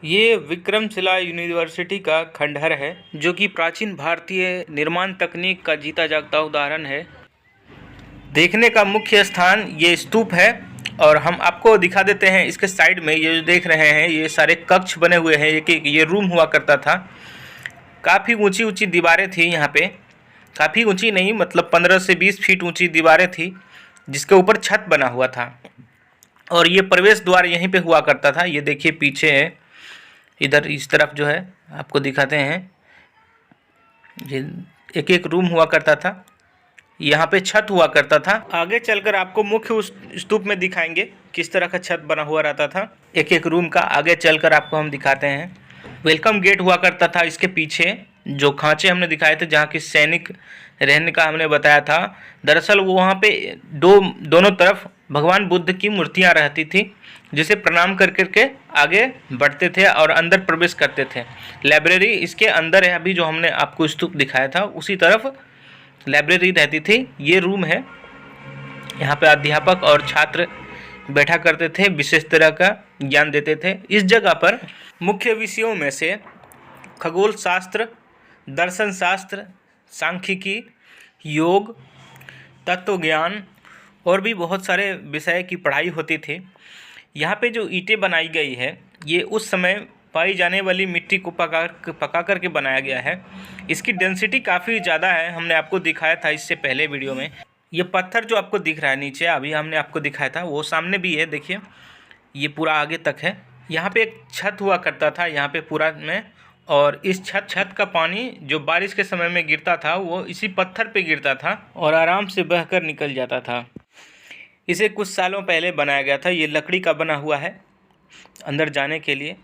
ये विक्रमशिला यूनिवर्सिटी का खंडहर है, जो कि प्राचीन भारतीय निर्माण तकनीक का जीता जागता उदाहरण है। देखने का मुख्य स्थान ये स्तूप है और हम आपको दिखा देते हैं। इसके साइड में ये जो देख रहे हैं, ये सारे कक्ष बने हुए हैं। ये रूम हुआ करता था। काफ़ी ऊंची ऊंची दीवारें थी यहाँ पे। काफ़ी ऊंची नहीं, मतलब 15 से 20 फीट ऊंची दीवारें थी, जिसके ऊपर छत बना हुआ था। और ये प्रवेश द्वार यहीं पे हुआ करता था। ये देखिए पीछे है, इधर इस तरफ जो है आपको दिखाते हैं। ये एक एक रूम हुआ करता था। यहाँ पे छत हुआ करता था। आगे चलकर आपको मुख्य उस स्तूप में दिखाएंगे किस तरह का छत बना हुआ रहता था। एक एक रूम का आगे चलकर आपको हम दिखाते हैं। वेलकम गेट हुआ करता था। इसके पीछे जो खांचे हमने दिखाए थे, जहाँ के सैनिक रहने का हमने बताया था, दरअसल वो वहाँ पे दोनों तरफ भगवान बुद्ध की मूर्तियाँ रहती थी, जिसे प्रणाम कर करके आगे बढ़ते थे और अंदर प्रवेश करते थे। लाइब्रेरी इसके अंदर है। अभी जो हमने आपको स्तूप दिखाया था, उसी तरफ लाइब्रेरी रहती थी। ये रूम है। यहाँ पे अध्यापक और छात्र बैठा करते थे, विशेष तरह का ज्ञान देते थे। इस जगह पर मुख्य विषयों में से खगोल शास्त्र, दर्शन शास्त्र, सांख्यिकी, योग, तत्व ज्ञान और भी बहुत सारे विषय की पढ़ाई होती थी। यहाँ पे जो ईंटें बनाई गई है, ये उस समय पाई जाने वाली मिट्टी को पका करके बनाया गया है। इसकी डेंसिटी काफ़ी ज़्यादा है। हमने आपको दिखाया था इससे पहले वीडियो में। ये पत्थर जो आपको दिख रहा है नीचे, अभी हमने आपको दिखाया था, वो सामने भी है। देखिए ये पूरा आगे तक है। यहाँ पे एक छत हुआ करता था यहाँ पे पूरा में, और इस छत का पानी जो बारिश के समय में गिरता था, वो इसी पत्थर पे गिरता था और आराम से बहकर निकल जाता था। इसे कुछ सालों पहले बनाया गया था। ये लकड़ी का बना हुआ है अंदर जाने के लिए,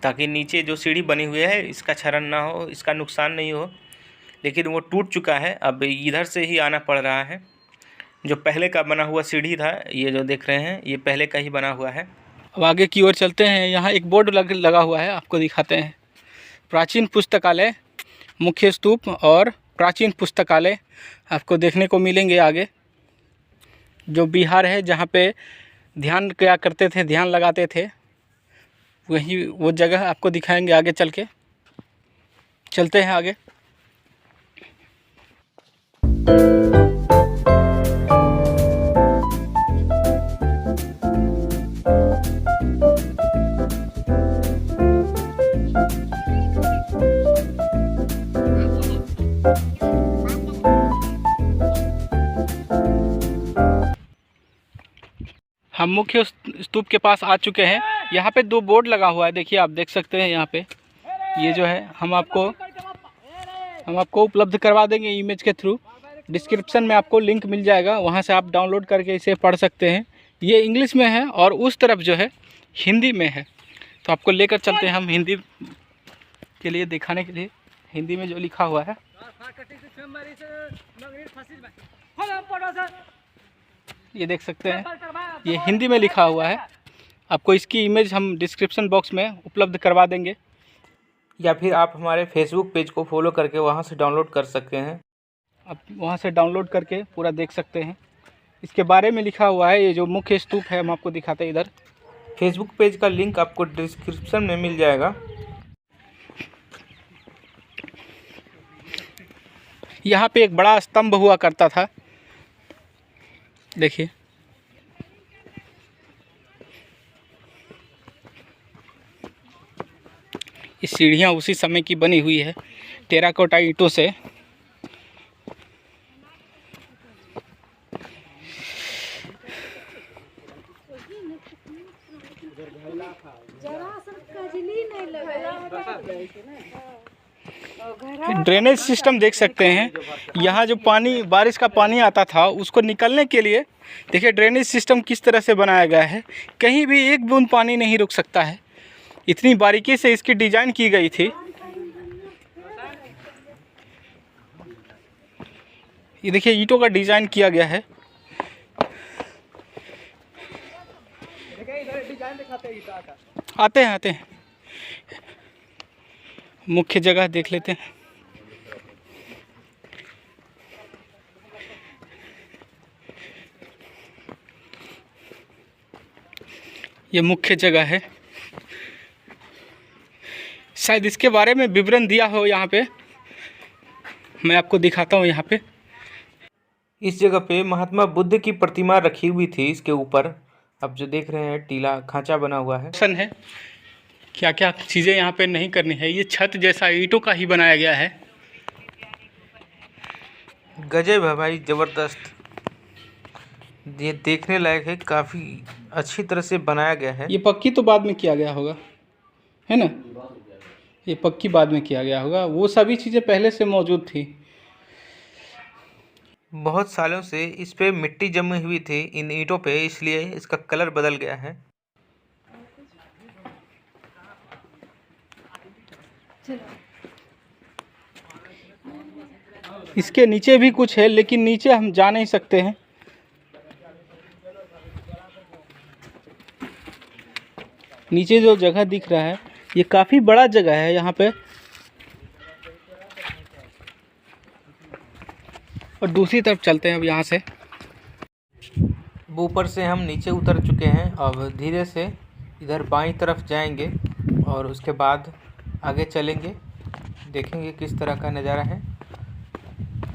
ताकि नीचे जो सीढ़ी बनी हुई है इसका क्षरण ना हो, इसका नुकसान नहीं हो। लेकिन वो टूट चुका है, अब इधर से ही आना पड़ रहा है। जो पहले का बना हुआ सीढ़ी था, ये जो देख रहे हैं, ये पहले का ही बना हुआ है। अब आगे की ओर चलते हैं। यहाँ एक बोर्ड लगा हुआ है, आपको दिखाते हैं। प्राचीन पुस्तकालय, मुख्य स्तूप और प्राचीन पुस्तकालय आपको देखने को मिलेंगे आगे। जो बिहार है, जहाँ पे ध्यान क्या करते थे, ध्यान लगाते थे, वही वो जगह आपको दिखाएंगे आगे चल के। चलते हैं आगे। हम मुख्य स्तूप के पास आ चुके हैं। यहाँ पे दो बोर्ड लगा हुआ है, देखिए आप देख सकते हैं। यहाँ पे ये जो है हम आपको उपलब्ध करवा देंगे इमेज के थ्रू। डिस्क्रिप्शन में आपको लिंक मिल जाएगा, वहाँ से आप डाउनलोड करके इसे पढ़ सकते हैं। ये इंग्लिश में है और उस तरफ जो है हिंदी में है। तो आपको लेकर चलते हैं हम हिंदी के लिए, दिखाने के लिए हिंदी में जो लिखा हुआ है। ये देख सकते हैं, ये हिंदी में लिखा हुआ है। आपको इसकी इमेज हम डिस्क्रिप्शन बॉक्स में उपलब्ध करवा देंगे, या फिर आप हमारे फेसबुक पेज को फॉलो करके वहां से डाउनलोड कर सकते हैं। आप वहां से डाउनलोड करके पूरा देख सकते हैं। इसके बारे में लिखा हुआ है। ये जो मुख्य स्तूप है, हम आपको दिखाते हैं। इधर फेसबुक पेज का लिंक आपको डिस्क्रिप्शन में मिल जाएगा। यहाँ पे एक बड़ा स्तंभ हुआ करता था, देखिए। ये सीढ़ियाँ उसी समय की बनी हुई है, टेराकोटा ईंटों से। ड्रेनेज सिस्टम देख सकते हैं। यहाँ जो पानी, बारिश का पानी आता था, उसको निकलने के लिए देखिए ड्रेनेज सिस्टम किस तरह से बनाया गया है। कहीं भी एक बूंद पानी नहीं रुक सकता है, इतनी बारीकी से इसकी डिजाइन की गई थी। ये देखिए ईंटों का डिजाइन किया गया है। आते हैं मुख्य जगह देख लेते हैं। ये मुख्य जगह है। शायद इसके बारे में विवरण दिया हो यहाँ पे, मैं आपको दिखाता हूँ। यहाँ पे इस जगह पे महात्मा बुद्ध की प्रतिमा रखी हुई थी। इसके ऊपर आप जो देख रहे हैं टीला खांचा बना हुआ है। ऑप्शन है क्या क्या चीज़ें यहाँ पे नहीं करनी है। ये छत जैसा ईंटों का ही बनाया गया है। गजब है भाई, जबरदस्त। ये देखने लायक है, काफ़ी अच्छी तरह से बनाया गया है। ये पक्की तो बाद में किया गया होगा, है ना। ये पक्की बाद में किया गया होगा, वो सभी चीज़ें पहले से मौजूद थी। बहुत सालों से इस पे मिट्टी जमी हुई थी इन ईंटों पे, इसलिए इसका कलर बदल गया है। इसके नीचे भी कुछ है, लेकिन नीचे हम जा नहीं सकते हैं। नीचे जो जगह दिख रहा है ये काफ़ी बड़ा जगह है यहाँ पे। और दूसरी तरफ चलते हैं अब यहाँ से। ऊपर से हम नीचे उतर चुके हैं। अब धीरे से इधर बाईं तरफ जाएंगे और उसके बाद आगे चलेंगे, देखेंगे किस तरह का नज़ारा है।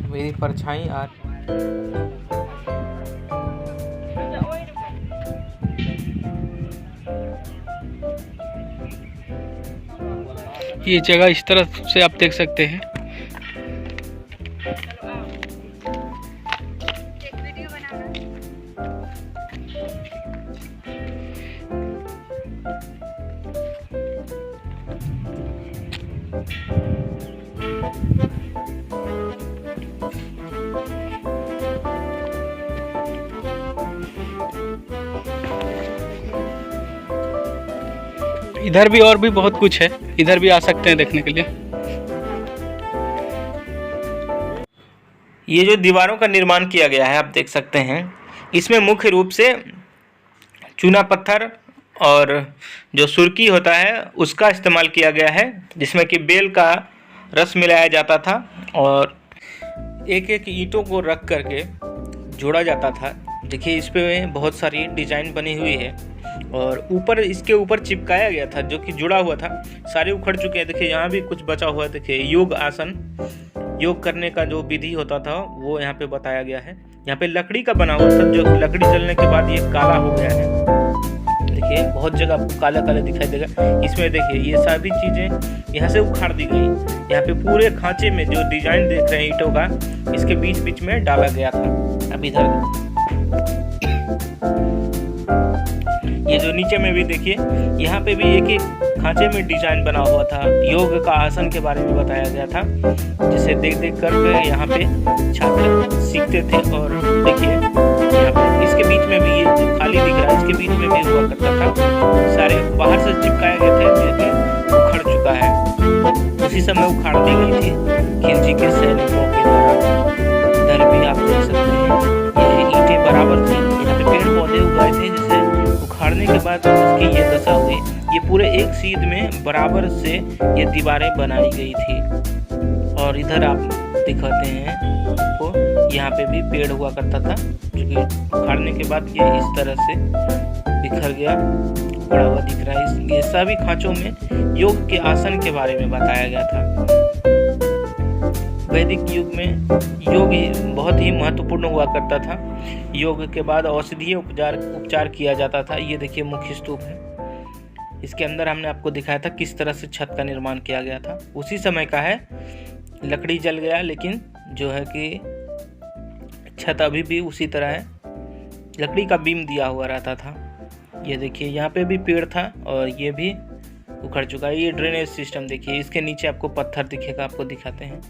मेरी परछाई आ ये जगह इस तरफ से आप देख सकते हैं। इधर भी और भी बहुत कुछ है, इधर भी आ सकते हैं देखने के लिए। ये जो दीवारों का निर्माण किया गया है आप देख सकते हैं, इसमें मुख्य रूप से चूना पत्थर और जो सुर्की होता है उसका इस्तेमाल किया गया है, जिसमें कि बेल का रस मिलाया जाता था और एक एक ईंटों को रख करके जोड़ा जाता था। देखिए इस पे बहुत सारी डिजाइन बनी हुई है और ऊपर इसके ऊपर चिपकाया गया था जो कि जुड़ा हुआ था। सारे उखड़ चुके हैं। देखिए यहाँ भी कुछ बचा हुआ है। देखिए योग आसन, योग करने का जो विधि होता था वो यहाँ पे बताया गया है। यहाँ पे लकड़ी का बना हुआ था, जो लकड़ी जलने के बाद ये काला हो गया है। देखिए बहुत जगह आपको काला काला दिखाई देगा। इसमें देखिए ये सभी चीज़ें यहाँ से उखाड़ दी गई। यहाँ पे पूरे खांचे में जो डिजाइन देख रहे हैं ईंटों का, इसके बीच बीच में डाला गया था। अब इधर ये जो नीचे में भी देखिए, यहाँ पे भी एक एक खांचे में डिजाइन बना हुआ था। योग का आसन के बारे में बताया गया था, जिसे देख देख कर यहाँ पे छात्र सीखते थे। और देखिए यहाँ पे इसके बीच में भी ये जो खाली दिख रहा है, इसके बीच में भी हुआ करता था। सारे बाहर से चिपकाए गए थे, देखिए उखड़ चुका है। उसी समय उखाड़ दी गई थी खिलजी के सैनिकों के द्वारा। इधर भी आप देख सकते हैं ये ईंटें बराबर थी। यहाँ पे पेड़ पौधे उगाए थे, जिसे उखाड़ने के बाद उसकी ये दशा हुई। ये पूरे एक सीध में बराबर से ये दीवारें बनाई गई थी। और इधर आप दिखाते हैं आपको, यहाँ पे भी पेड़ हुआ करता था, जो कि उखाड़ने के बाद ये इस तरह से बिखर गया, पड़ा हुआ दिख रहा है। ये सभी खांचों में योग के आसन के बारे में बताया गया था। वैदिक युग में योग बहुत ही महत्वपूर्ण हुआ करता था। योग के बाद औषधीय उपचार किया जाता था। ये देखिए मुख्य स्तूप है। इसके अंदर हमने आपको दिखाया था किस तरह से छत का निर्माण किया गया था। उसी समय का है, लकड़ी जल गया, लेकिन जो है कि छत अभी भी उसी तरह है। लकड़ी का बीम दिया हुआ रहता था। ये देखिए यहाँ पे भी पेड़ था और ये भी उखड़ चुका है। ये ड्रेनेज सिस्टम देखिए, इसके नीचे आपको पत्थर दिखेगा, आपको दिखाते हैं।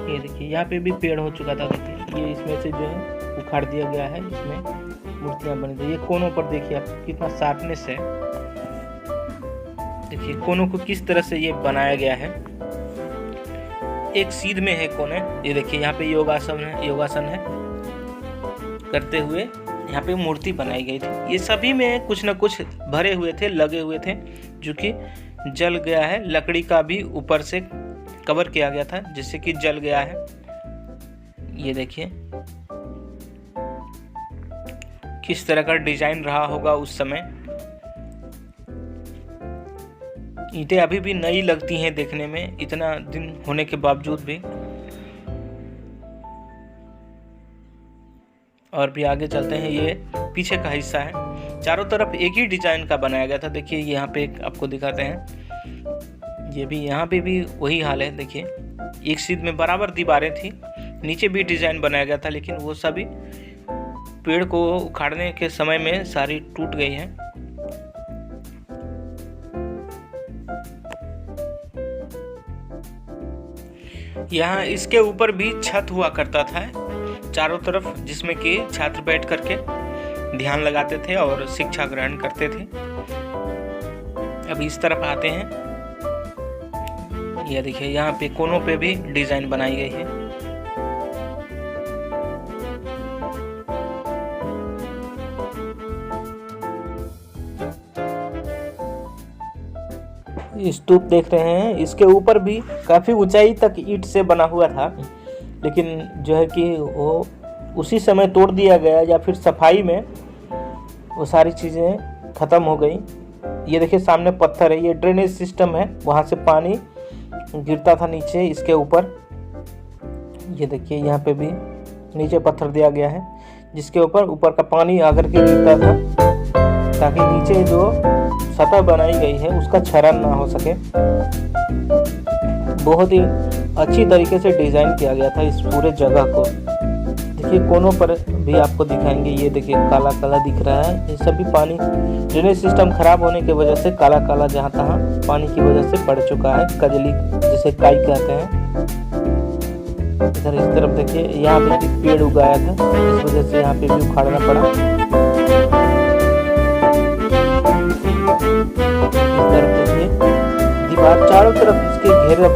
ये देखिए यहाँ पे भी पेड़ हो चुका था। देखिए ये इसमें से जो है उखाड़ दिया गया है, इसमें मूर्तियां बनी थी। ये कोनों पर देखिए आप कितना शार्पनेस है। देखिए कोनों को किस तरह से ये बनाया गया है, एक सीध में है कोने। ये देखिए यहाँ पे योगासन है करते हुए यहाँ पे मूर्ति बनाई गई थी। ये सभी में कुछ न कुछ भरे हुए थे, लगे हुए थे, जो कि जल गया है। लकड़ी का भी ऊपर से कवर किया गया था, जिससे कि जल गया है। ये देखिए किस तरह का डिजाइन रहा होगा उस समय। ईंटें अभी भी नई लगती हैं देखने में, इतना दिन होने के बावजूद भी। और भी आगे चलते हैं, ये पीछे का हिस्सा है। चारों तरफ एक ही डिजाइन का बनाया गया था। देखिए यहाँ पे एक आपको दिखाते हैं, ये भी यहाँ पे भी वही हाल है। देखिए एक सीध में बराबर दीवारें थी, नीचे भी डिजाइन बनाया गया था, लेकिन वो सभी पेड़ को उखाड़ने के समय में सारी टूट गई हैं। यहाँ इसके ऊपर भी छत हुआ करता था चारों तरफ, जिसमें कि छात्र बैठ करके ध्यान लगाते थे और शिक्षा ग्रहण करते थे। अब इस तरफ आते हैं, यह देखिए यहाँ पे कोनों पे भी डिजाइन बनाई गई है। स्तूप देख रहे हैं, इसके ऊपर भी काफी ऊंचाई तक ईंट से बना हुआ था, लेकिन जो है कि वो उसी समय तोड़ दिया गया, या फिर सफाई में वो सारी चीज़ें ख़त्म हो गई। ये देखिए सामने पत्थर है, ये ड्रेनेज सिस्टम है, वहाँ से पानी गिरता था नीचे इसके ऊपर। ये देखिए यहाँ पे भी नीचे पत्थर दिया गया है, जिसके ऊपर का पानी आकर के गिरता था, ताकि नीचे जो सतह बनाई गई है उसका क्षरण ना हो सके। बहुत ही अच्छी तरीके से डिज़ाइन किया गया था इस पूरे जगह को। देखिए कोनों पर भी आपको दिखाएंगे, ये देखिए काला काला दिख रहा है, ये सभी पानी ड्रेनेज सिस्टम खराब होने की वजह से काला काला जहाँ तहाँ पानी की वजह से पड़ चुका है, कजली जिसे काई कहते हैं। इधर इस तरफ देखिए, यहाँ पे एक पेड़ उगाया था, इस वजह से यहाँ पे भी उखाड़ना पड़ा। इस तरफ देखिए दीवार, चारों तरफ इसके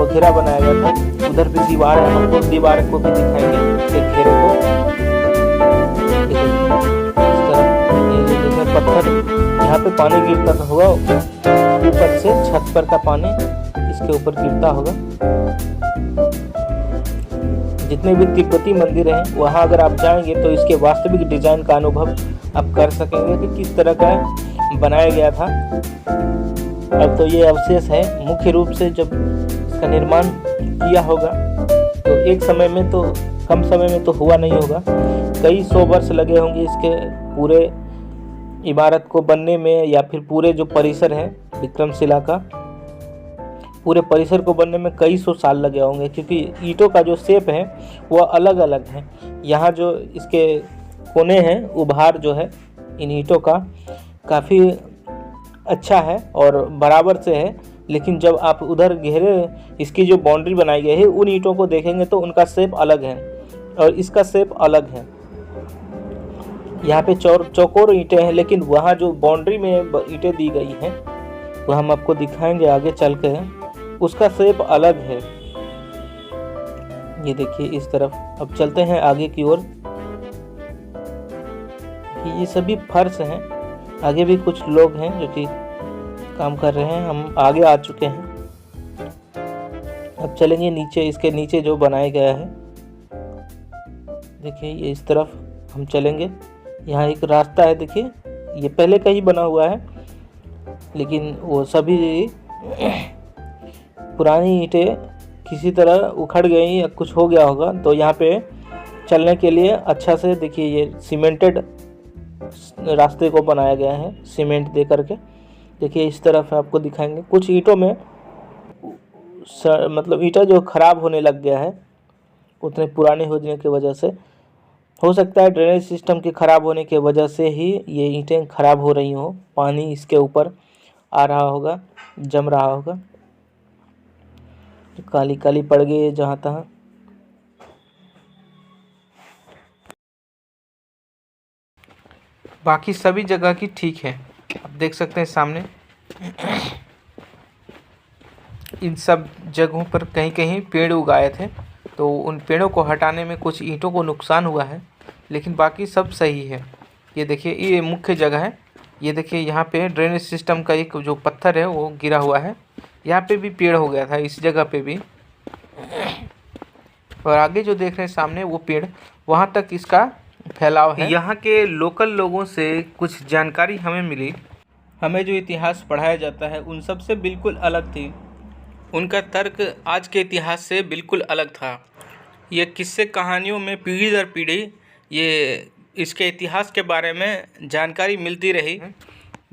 घेरा बनाया गया था। उधर भी दीवार है, हम उस दीवार को भी दिखाएंगे, एक घेरे को। इस तरफ ये देखिए पत्थर, यहाँ पे पानी गिरता होगा ऊपर से, छत पर का पानी इसके ऊपर गिरता होगा। जितने भी तिब्बती मंदिर हैं वहाँ अगर आप जाएंगे तो इसके वास्तविक डिजाइन का अनुभव आप कर सकेंगे कि किस तरह का बनाया गया था। अब तो ये अवशेष है, मुख्य रूप से जब इसका निर्माण किया होगा तो एक समय में तो, कम समय में तो हुआ नहीं होगा, कई 100 वर्ष लगे होंगे इसके पूरे इमारत को बनने में, या फिर पूरे जो परिसर है विक्रमशिला का, पूरे परिसर को बनने में कई 100 साल लगे होंगे, क्योंकि ईंटों का जो शेप है वह अलग अलग है। यहाँ जो इसके कोने हैं, उभार जो है इन ईंटों का काफ़ी अच्छा है और बराबर से है, लेकिन जब आप उधर घेरे इसकी जो बाउंड्री बनाई गई है उन ईंटों को देखेंगे तो उनका शेप अलग है और इसका शेप अलग है। यहाँ पे चौकोर ईंटें हैं, लेकिन वहाँ जो बाउंड्री में ईंटें दी गई हैं वो हम आपको दिखाएंगे आगे चल के, उसका शेप अलग है। ये देखिए इस तरफ। अब चलते हैं आगे की ओर। ये सभी फर्श हैं, आगे भी कुछ लोग हैं जो कि काम कर रहे हैं, हम आगे आ चुके हैं। अब चलेंगे नीचे, इसके नीचे जो बनाया गया है, देखिए ये इस तरफ हम चलेंगे। यहाँ एक रास्ता है, देखिए ये पहले का ही बना हुआ है, लेकिन वो सभी पुरानी ईंटें किसी तरह उखड़ गई या कुछ हो गया होगा, तो यहाँ पे चलने के लिए अच्छा से देखिए ये सीमेंटेड रास्ते को बनाया गया है, सीमेंट दे करके। देखिए इस तरफ आपको दिखाएंगे, कुछ ईंटों में मतलब ईंटा जो खराब होने लग गया है उतने पुराने होने की वजह से, हो सकता है ड्रेनेज सिस्टम के खराब होने की वजह से ही ये ईंटें खराब हो रही हो, पानी इसके ऊपर आ रहा होगा, जम रहा होगा, काली काली पड़ गई है जहाँ तहाँ। बाकी सभी जगह की ठीक है। आप देख सकते हैं सामने इन सब जगहों पर कहीं कहीं पेड़ उगाए थे, तो उन पेड़ों को हटाने में कुछ ईंटों को नुकसान हुआ है, लेकिन बाकी सब सही है। ये देखिए ये मुख्य जगह है, ये देखिए यहाँ पे ड्रेनेज सिस्टम का एक जो पत्थर है वो गिरा हुआ है, यहाँ पे भी पेड़ हो गया था, इस जगह पे भी, और आगे जो देख रहे हैं सामने वो पेड़, वहाँ तक इसका फैलाव है। यहाँ के लोकल लोगों से कुछ जानकारी हमें मिली हमें जो इतिहास पढ़ाया जाता है उन सब से बिल्कुल अलग थी। उनका तर्क आज के इतिहास से बिल्कुल अलग था। ये किस्से कहानियों में पीढ़ी दर पीढ़ी ये इसके इतिहास के बारे में जानकारी मिलती रही।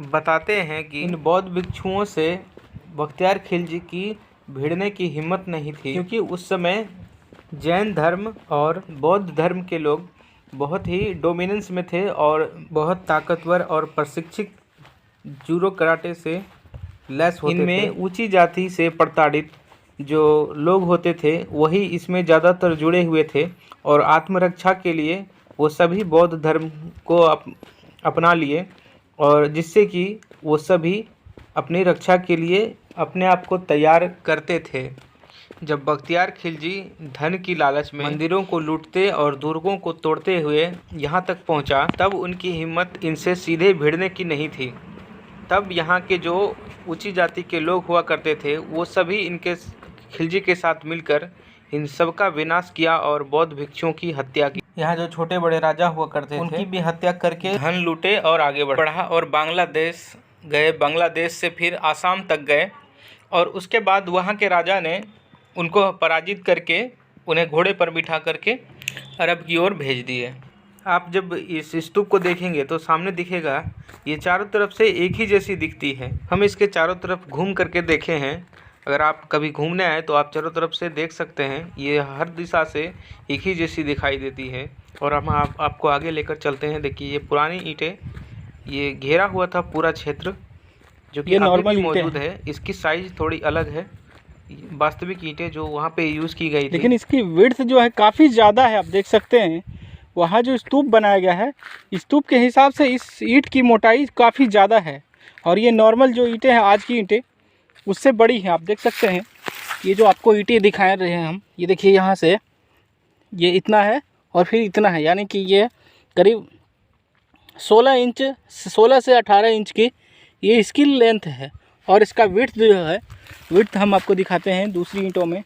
बताते हैं कि इन बौद्ध भिक्षुओं से बख्तियार खिलजी की भिड़ने की हिम्मत नहीं थी, क्योंकि उस समय जैन धर्म और बौद्ध धर्म के लोग बहुत ही डोमिनेंस में थे और बहुत ताकतवर और प्रशिक्षित जूडो कराटे से लैस होते थे। इनमें ऊंची जाति से प्रताड़ित जो लोग होते थे वही इसमें ज़्यादातर जुड़े हुए थे और आत्मरक्षा के लिए वो सभी बौद्ध धर्म को अपना लिए, और जिससे कि वो सभी अपनी रक्षा के लिए अपने आप को तैयार करते थे। जब बख्तियार खिलजी धन की लालच में मंदिरों को लूटते और दुर्गों को तोड़ते हुए यहाँ तक पहुँचा, तब उनकी हिम्मत इनसे सीधे भिड़ने की नहीं थी। तब यहाँ के जो ऊंची जाति के लोग हुआ करते थे वो सभी इनके खिलजी के साथ मिलकर इन सब का विनाश किया और बौद्ध भिक्षुओं की हत्या की। यहाँ जो छोटे बड़े राजा हुआ करते थे उनकी भी हत्या करके धन लूटे और आगे बढ़ा और बांग्लादेश गए। बांग्लादेश से फिर आसाम तक गए और उसके बाद वहाँ के राजा ने उनको पराजित करके उन्हें घोड़े पर बिठा करके अरब की ओर भेज दिए। आप जब इस स्तूप को देखेंगे तो सामने दिखेगा ये चारों तरफ से एक ही जैसी दिखती है। हम इसके चारों तरफ घूम करके देखे हैं। अगर आप कभी घूमने आए तो आप चारों तरफ से देख सकते हैं, ये हर दिशा से एक ही जैसी दिखाई देती है। और हम आपको आगे लेकर चलते हैं। देखिए ये पुरानी ईंटें, ये घेरा हुआ था पूरा क्षेत्र, जो कि नॉर्मल मौजूद है। इसकी साइज थोड़ी अलग है, वास्तविक ईंटें जो वहाँ पे यूज़ की गई थी। लेकिन इसकी विड्थ जो है काफ़ी ज़्यादा है। आप देख सकते हैं वहाँ जो स्तूप बनाया गया है, स्तूप के हिसाब से इस ईंट की मोटाई काफ़ी ज़्यादा है। और ये नॉर्मल जो ईंटें हैं आज की ईंटें उससे बड़ी हैं। आप देख सकते हैं ये जो आपको ईंटें दिखा रहे हैं हम, ये देखिए यहाँ से ये इतना है और फिर इतना है, यानी कि ये करीब 16 से 18 इंच की ये इसकी लेंथ है। और इसका विड्थ जो है, विड्थ हम आपको दिखाते हैं दूसरी ईंटों में,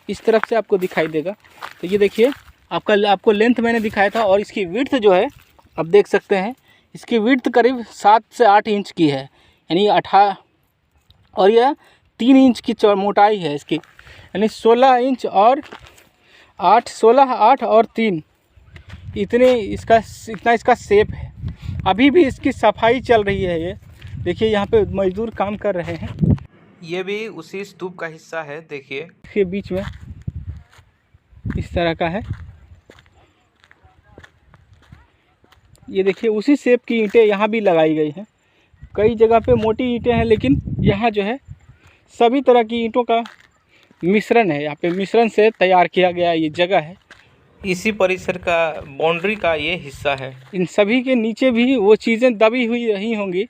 इस तरफ से आपको दिखाई देगा। तो ये देखिए आपको लेंथ मैंने दिखाया था और इसकी विड्थ जो है आप देख सकते हैं, इसकी विड्थ करीब 7 से 8 इंच की है, यानी 18, और यह 3 इंच की मोटाई है इसकी, यानी 16 इंच और 8, 16, 8 और 3 इतना इसका शेप है। अभी भी इसकी सफाई चल रही है। ये देखिए यहाँ पे मजदूर काम कर रहे हैं। ये भी उसी स्तूप का हिस्सा है। देखिए इसके बीच में इस तरह का है। ये देखिए उसी शेप की ईंटें यहाँ भी लगाई गई हैं। कई जगह पे मोटी ईंटें हैं, लेकिन यहाँ जो है सभी तरह की ईंटों का मिश्रण है। यहाँ पे मिश्रण से तैयार किया गया ये जगह है। इसी परिसर का बाउंड्री का ये हिस्सा है। इन सभी के नीचे भी वो चीज़ें दबी हुई रही होंगी,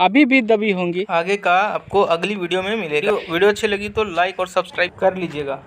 अभी भी दबी होंगी। आगे का आपको अगली वीडियो में मिलेगा। वीडियो अच्छी लगी तो लाइक और सब्सक्राइब कर लीजिएगा।